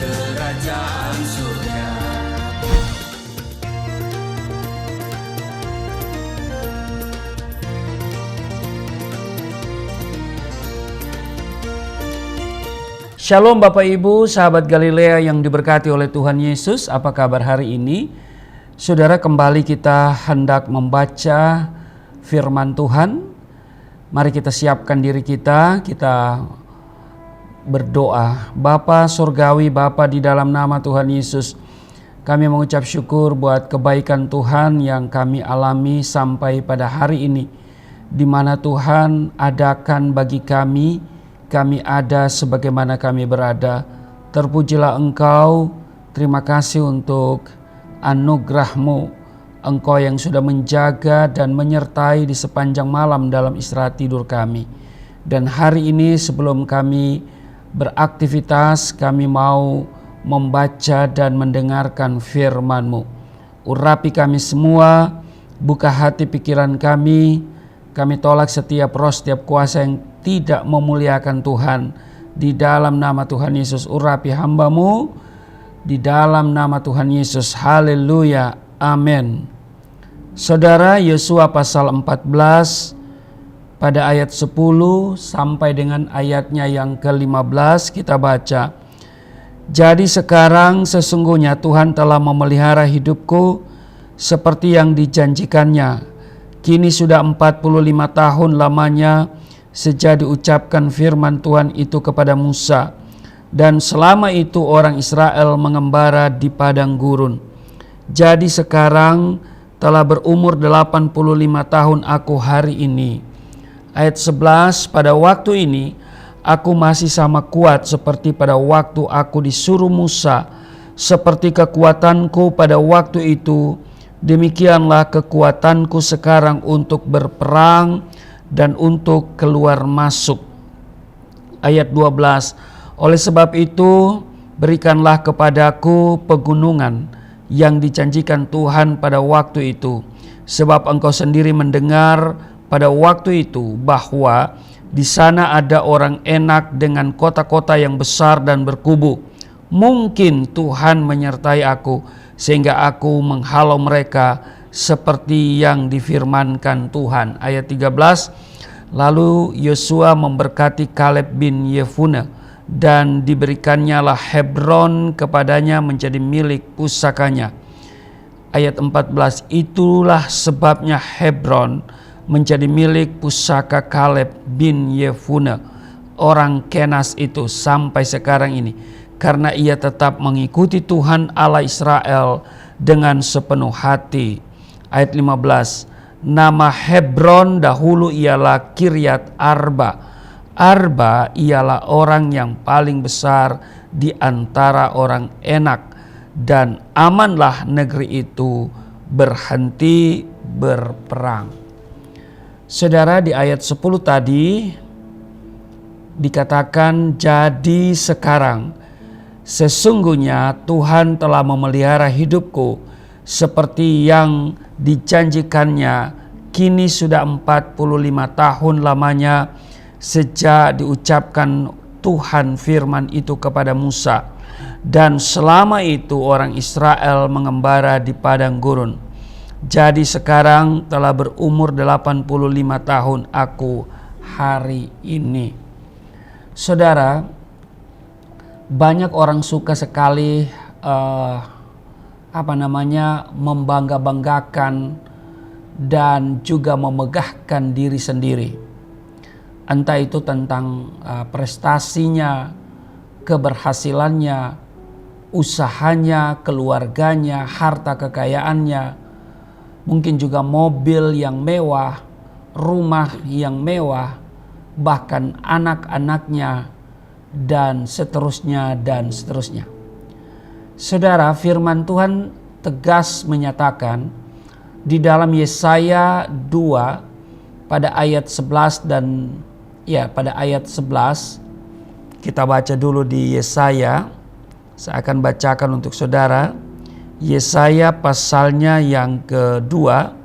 kerajaan surga. Shalom Bapak Ibu, sahabat Galilea yang diberkati oleh Tuhan Yesus. Apa kabar hari ini? Saudara, kembali kita hendak membaca firman Tuhan. Mari kita siapkan diri kita berdoa. Bapa Surgawi, Bapa di dalam nama Tuhan Yesus, kami mengucap syukur buat kebaikan Tuhan yang kami alami sampai pada hari ini, di mana Tuhan adakan bagi kami ada sebagaimana kami berada. Terpujilah Engkau, terima kasih untuk anugerah-Mu, Engkau yang sudah menjaga dan menyertai di sepanjang malam dalam istirahat tidur kami. Dan hari ini sebelum kami beraktivitas, kami mau membaca dan mendengarkan firman-Mu. Urapi kami semua, buka hati pikiran kami tolak setiap roh, setiap kuasa yang tidak memuliakan Tuhan. Di dalam nama Tuhan Yesus, urapi hamba-Mu. Di dalam nama Tuhan Yesus, haleluya, amin. Saudara, Yosua pasal 14 pada ayat 10 sampai dengan ayatnya yang ke-15 kita baca. Jadi sekarang sesungguhnya Tuhan telah memelihara hidupku seperti yang dijanjikannya. Kini sudah 45 tahun lamanya sejak diucapkan firman Tuhan itu kepada Musa, dan selama itu orang Israel mengembara di padang gurun. Jadi sekarang telah berumur 85 tahun aku hari ini. Ayat 11, pada waktu ini aku masih sama kuat seperti pada waktu aku disuruh Musa, seperti kekuatanku pada waktu itu, demikianlah kekuatanku sekarang untuk berperang dan untuk keluar masuk. Ayat 12, oleh sebab itu berikanlah kepadaku pegunungan yang dijanjikan Tuhan pada waktu itu, sebab engkau sendiri mendengar pada waktu itu bahwa di sana ada orang Enak dengan kota-kota yang besar dan berkubu. Mungkin Tuhan menyertai aku sehingga aku menghalau mereka seperti yang difirmankan Tuhan. Ayat 13, lalu Yosua memberkati Kaleb bin Yefune, dan diberikannya lah Hebron kepadanya menjadi milik pusakanya. Ayat 14, itulah sebabnya Hebron menjadi milik pusaka Kaleb bin Yefune, orang Kenas itu sampai sekarang ini, karena ia tetap mengikuti Tuhan Allah Israel dengan sepenuh hati. Ayat 15, nama Hebron dahulu ialah Kiryat Arba. Arba ialah orang yang paling besar di antara orang Enak, dan amanlah negeri itu berhenti berperang. Saudara, di ayat 10 tadi dikatakan, jadi sekarang sesungguhnya Tuhan telah memelihara hidupku seperti yang dijanjikannya. Kini sudah 45 tahun lamanya sejak diucapkan Tuhan firman itu kepada Musa, dan selama itu orang Israel mengembara di padang gurun. Jadi sekarang telah berumur 85 tahun aku hari ini. Saudara, banyak orang suka sekali membangga-banggakan dan juga memegahkan diri sendiri. Entah itu tentang prestasinya, keberhasilannya, usahanya, keluarganya, harta kekayaannya, mungkin juga mobil yang mewah, rumah yang mewah, bahkan anak-anaknya, dan seterusnya dan seterusnya. Saudara, firman Tuhan tegas menyatakan di dalam Yesaya 2 pada ayat 11 pada ayat 11, kita baca dulu di Yesaya. Saya akan bacakan untuk saudara. Yesaya pasalnya yang kedua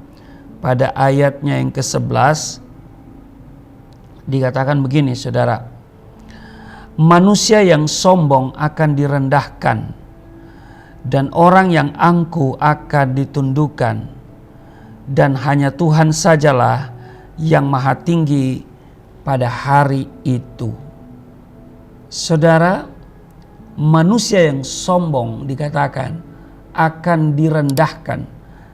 pada ayatnya yang ke-11 dikatakan begini, saudara. Manusia yang sombong akan direndahkan, dan orang yang angkuh akan ditundukkan, dan hanya Tuhan sajalah yang maha tinggi pada hari itu. Saudara, manusia yang sombong dikatakan akan direndahkan,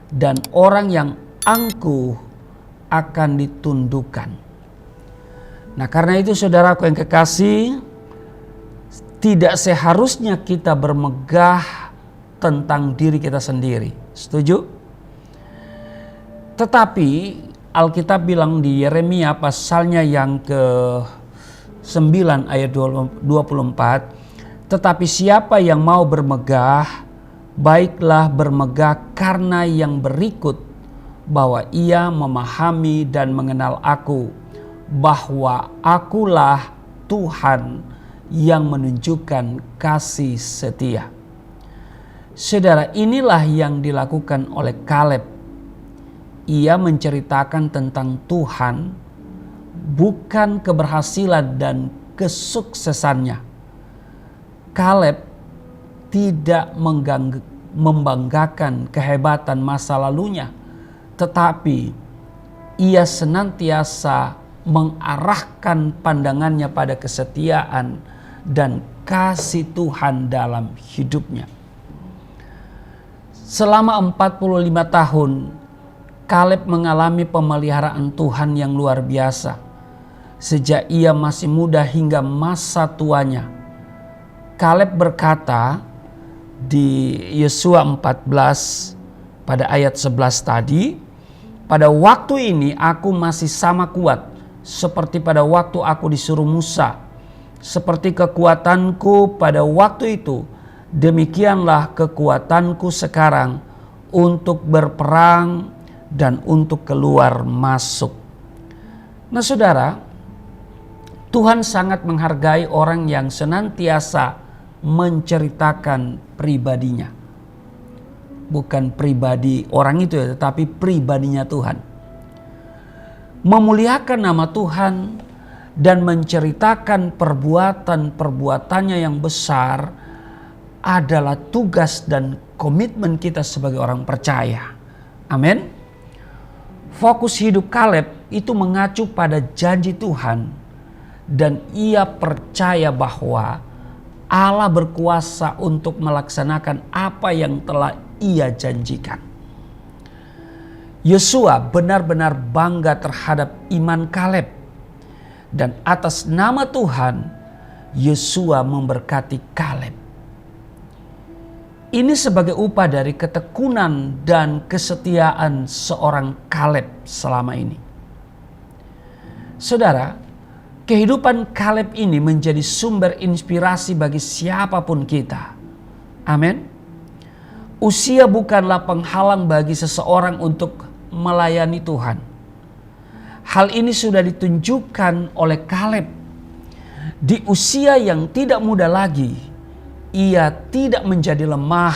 dan orang yang angkuh akan ditundukkan. Nah, karena itu saudaraku yang kekasih, tidak seharusnya kita bermegah tentang diri kita sendiri. Setuju? Tetapi Alkitab bilang di Yeremia pasalnya yang ke-9 ayat 24, tetapi siapa yang mau bermegah, baiklah bermegah karena yang berikut, bahwa ia memahami dan mengenal aku, bahwa akulah Tuhan yang menunjukkan kasih setia. Saudara, inilah yang dilakukan oleh Kaleb. Ia menceritakan tentang Tuhan, bukan keberhasilan dan kesuksesannya. Kaleb tidak membanggakan kehebatan masa lalunya, tetapi ia senantiasa mengarahkan pandangannya pada kesetiaan dan kasih Tuhan dalam hidupnya. Selama 45 tahun, Kaleb mengalami pemeliharaan Tuhan yang luar biasa. Sejak ia masih muda hingga masa tuanya. Kaleb berkata di Yosua 14 pada ayat 11 tadi, pada waktu ini aku masih sama kuat seperti pada waktu aku disuruh Musa. Seperti kekuatanku pada waktu itu, demikianlah kekuatanku sekarang untuk berperang dan untuk keluar masuk. Nah saudara, Tuhan sangat menghargai orang yang senantiasa menceritakan pribadinya. Bukan pribadi orang itu ya, tetapi pribadinya Tuhan. Memuliakan nama Tuhan dan menceritakan perbuatan-perbuatannya yang besar adalah tugas dan komitmen kita sebagai orang percaya. Amin. Fokus hidup Kaleb itu mengacu pada janji Tuhan, dan ia percaya bahwa Allah berkuasa untuk melaksanakan apa yang telah ia janjikan. Yosua benar-benar bangga terhadap iman Kaleb, dan atas nama Tuhan Yosua memberkati Kaleb. Ini sebagai upah dari ketekunan dan kesetiaan seorang Kaleb selama ini. Saudara, kehidupan Kaleb ini menjadi sumber inspirasi bagi siapapun kita. Amin. Usia bukanlah penghalang bagi seseorang untuk melayani Tuhan. Hal ini sudah ditunjukkan oleh Kaleb. Di usia yang tidak muda lagi, ia tidak menjadi lemah,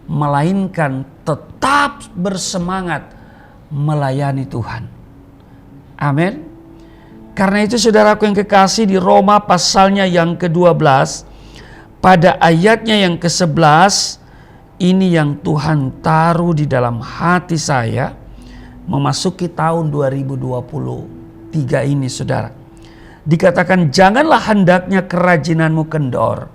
melainkan tetap bersemangat melayani Tuhan. Amin. Karena itu saudaraku yang kekasih, di Roma pasalnya yang ke-12, pada ayatnya yang ke-11, ini yang Tuhan taruh di dalam hati saya memasuki tahun 2023 ini saudara. Dikatakan, janganlah hendaknya kerajinanmu kendor,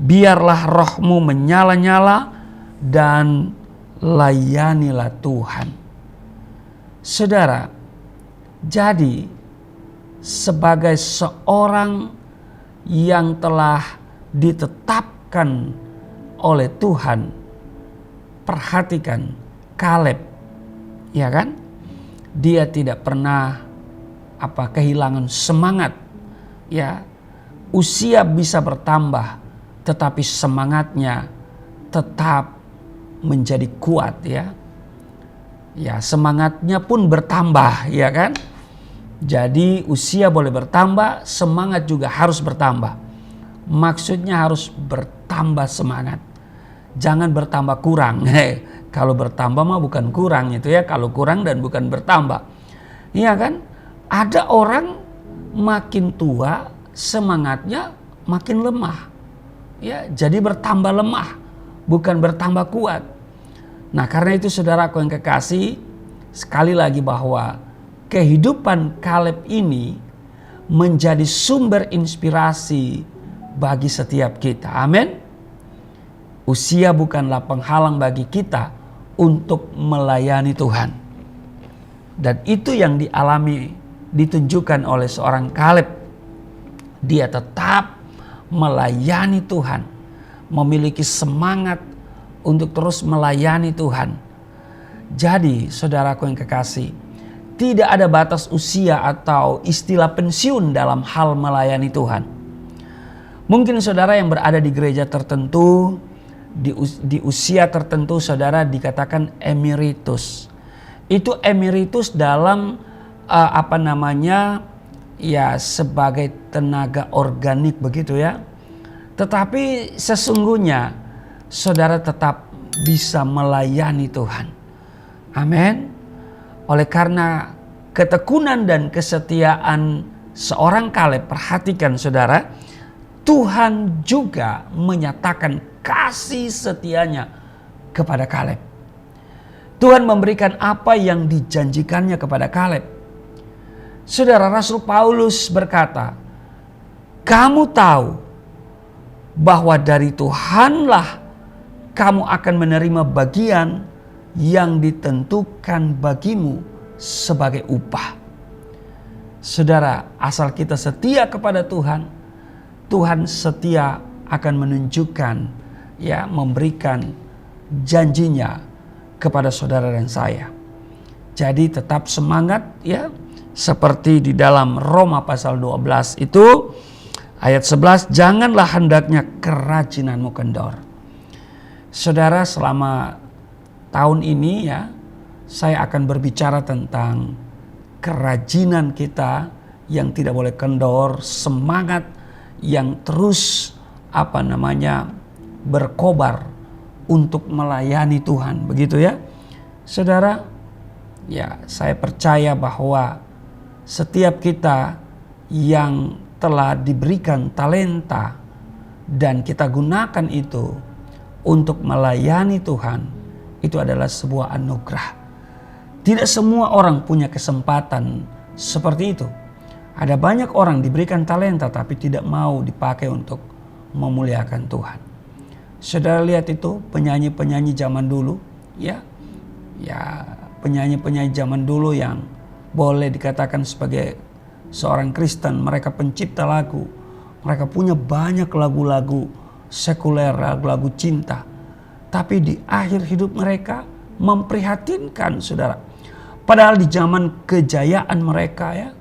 biarlah rohmu menyala-nyala dan layanilah Tuhan. Saudara, jadi sebagai seorang yang telah ditetapkan oleh Tuhan, perhatikan Kaleb, ya kan? Dia tidak pernah kehilangan semangat, ya. Usia bisa bertambah, tetapi semangatnya tetap menjadi kuat, ya. Ya, semangatnya pun bertambah, ya kan? Jadi usia boleh bertambah, semangat juga harus bertambah. Maksudnya harus bertambah semangat. Jangan bertambah kurang. Kalau bertambah mah bukan kurang itu ya. Kalau kurang dan bukan bertambah. Iya kan? Ada orang makin tua semangatnya makin lemah. Ya, jadi bertambah lemah, bukan bertambah kuat. Nah, karena itu saudaraku yang kekasih, sekali lagi bahwa kehidupan Kaleb ini menjadi sumber inspirasi bagi setiap kita. Amin. Usia bukanlah penghalang bagi kita untuk melayani Tuhan. Dan itu yang ditunjukkan oleh seorang Kaleb. Dia tetap melayani Tuhan, memiliki semangat untuk terus melayani Tuhan. Jadi saudaraku yang kekasih, tidak ada batas usia atau istilah pensiun dalam hal melayani Tuhan. Mungkin saudara yang berada di gereja tertentu, di usia tertentu saudara dikatakan emeritus. Itu emeritus dalam sebagai tenaga organik begitu ya. Tetapi sesungguhnya saudara tetap bisa melayani Tuhan. Amin. Oleh karena ketekunan dan kesetiaan seorang Kaleb, perhatikan saudara, Tuhan juga menyatakan kasih setianya kepada Kaleb. Tuhan memberikan apa yang dijanjikannya kepada Kaleb. Saudara, Rasul Paulus berkata, kamu tahu bahwa dari Tuhanlah kamu akan menerima bagian yang ditentukan bagimu sebagai upah. Saudara, asal kita setia kepada Tuhan, Tuhan setia akan menunjukkan, memberikan janjinya kepada saudara dan saya. Jadi tetap semangat ya. Seperti di dalam Roma pasal 12 itu ayat 11, janganlah hendaknya kerajinanmu kendor. Saudara, selama tahun ini ya, saya akan berbicara tentang kerajinan kita yang tidak boleh kendor, semangat yang terus berkobar untuk melayani Tuhan, begitu ya. Saudara, ya saya percaya bahwa setiap kita yang telah diberikan talenta dan kita gunakan itu untuk melayani Tuhan, itu adalah sebuah anugerah. Tidak semua orang punya kesempatan seperti itu. Ada banyak orang diberikan talenta tapi tidak mau dipakai untuk memuliakan Tuhan. Saudara lihat itu penyanyi-penyanyi zaman dulu, ya penyanyi-penyanyi zaman dulu yang boleh dikatakan sebagai seorang Kristen, mereka pencipta lagu. Mereka punya banyak lagu-lagu sekuler, lagu-lagu cinta. Tapi di akhir hidup mereka memprihatinkan saudara. Padahal di zaman kejayaan mereka ya,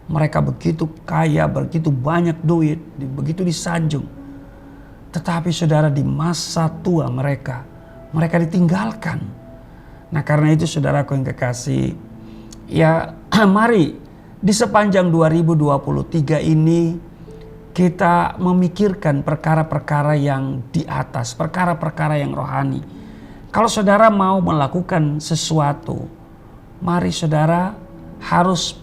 mereka begitu kaya, begitu banyak duit, begitu disanjung. Tetapi saudara di masa tua mereka ditinggalkan. Nah karena itu saudaraku yang kekasih, ya mari di sepanjang 2023 ini kita memikirkan perkara-perkara yang di atas, perkara-perkara yang rohani. Kalau saudara mau melakukan sesuatu, mari saudara harus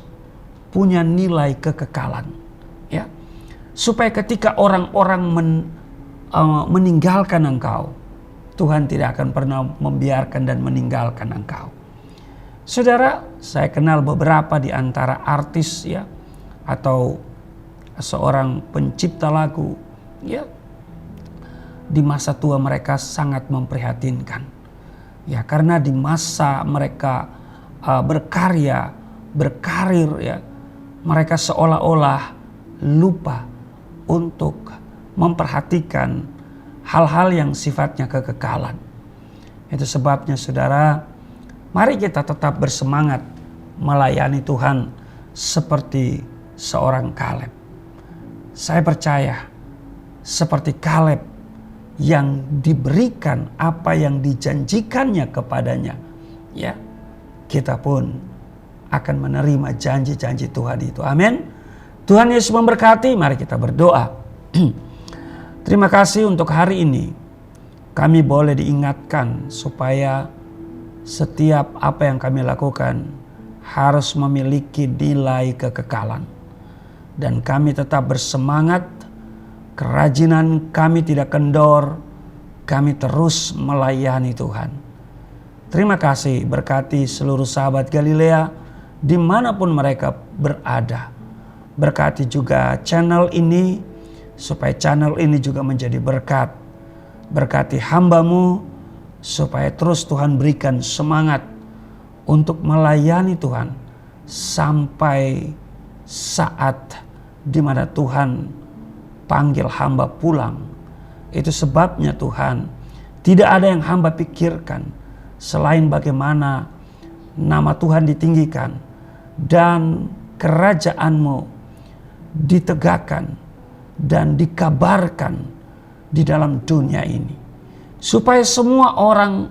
punya nilai kekekalan, ya. Supaya ketika orang-orang meninggalkan engkau, Tuhan tidak akan pernah membiarkan dan meninggalkan engkau. Saudara, saya kenal beberapa di antara artis ya, atau seorang pencipta lagu ya, di masa tua mereka sangat memprihatinkan. Ya, karena di masa mereka berkarya, berkarir ya, mereka seolah-olah lupa untuk memperhatikan hal-hal yang sifatnya kekekalan. Itu sebabnya saudara, mari kita tetap bersemangat melayani Tuhan seperti seorang Kaleb. Saya percaya seperti Kaleb yang diberikan apa yang dijanjikannya kepadanya, ya, kita pun akan menerima janji-janji Tuhan itu. Amin. Tuhan Yesus memberkati. Mari kita berdoa. Terima kasih untuk hari ini. Kami boleh diingatkan supaya setiap apa yang kami lakukan harus memiliki nilai kekekalan. Dan kami tetap bersemangat kerajinan kami tidak kendor, kami terus melayani Tuhan. Terima kasih, berkati seluruh sahabat Galilea dimanapun mereka berada. Berkati juga channel ini, supaya channel ini juga menjadi berkat. Berkati hamba-Mu, supaya terus Tuhan berikan semangat untuk melayani Tuhan sampai saat di mana Tuhan panggil hamba pulang. Itu sebabnya Tuhan, tidak ada yang hamba pikirkan selain bagaimana nama Tuhan ditinggikan dan kerajaan-Mu ditegakkan dan dikabarkan di dalam dunia ini. Supaya semua orang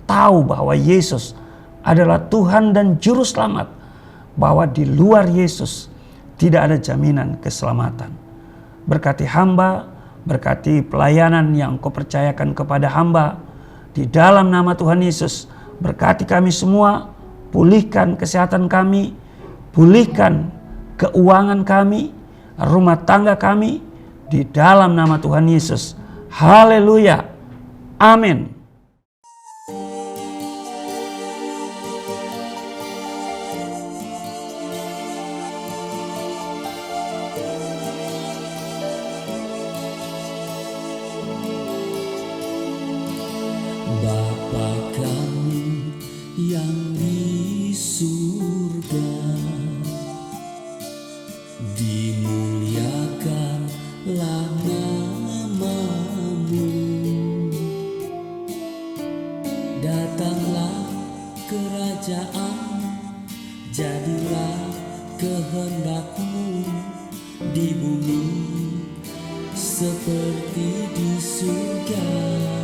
tahu bahwa Yesus adalah Tuhan dan Juru Selamat. Bahwa di luar Yesus tidak ada jaminan keselamatan. Berkati hamba, berkati pelayanan yang Kau percayakan kepada hamba. Di dalam nama Tuhan Yesus, berkati kami semua, pulihkan kesehatan kami, pulihkan keuangan kami, rumah tangga kami, di dalam nama Tuhan Yesus. Haleluya. Amin. Bapa kami yang di surga, dimuliakanlah nama-Mu. Datanglah kerajaan, jadilah kehendak-Mu di bumi seperti di surga.